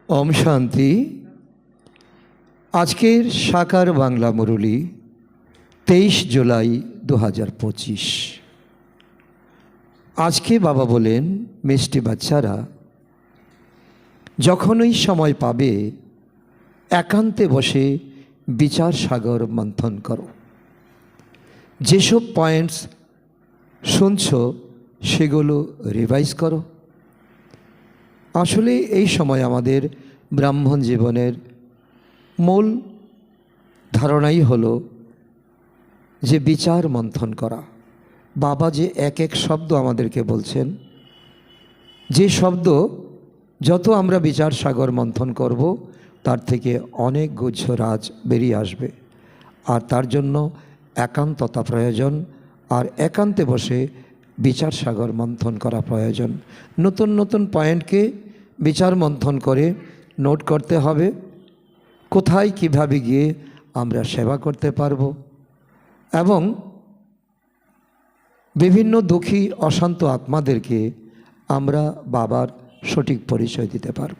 ओम शांति। आजकेर साकार बांगला मुरली 23 जुलाई 2025। आज के बाबा बोलें मिष्टि बाच्चारा जखनई समय पाबे एकान्ते बसे विचार सागर मंथन करो। जेसब पॉइंट्स शुनछो सेगुलो रिवाइज करो। आसले এই সময় আমাদের ব্রাহ্মণ জীবনের মূল ধারণাই হলো যে বিচার মন্থন করা। বাবা যে এক এক শব্দ আমাদেরকে বলছেন, যে শব্দ যত আমরা বিচার সাগর মন্থন করব তার থেকে অনেক গুচ্ছ রাজ বেরিয়ে আসবে। আর তার জন্য একান্ততা প্রয়োজন, আর একান্তে বসে বিচার সাগর মন্থন করা প্রয়োজন। নতুন নতুন পয়েন্টকে বিচার মন্থন করে নোট করতে হবে, কোথায় কিভাবে গিয়ে আমরা সেবা করতে পারব এবং বিভিন্ন দুঃখী অশান্ত আত্মাদেরকে আমরা বাবার সঠিক পরিচয় দিতে পারব।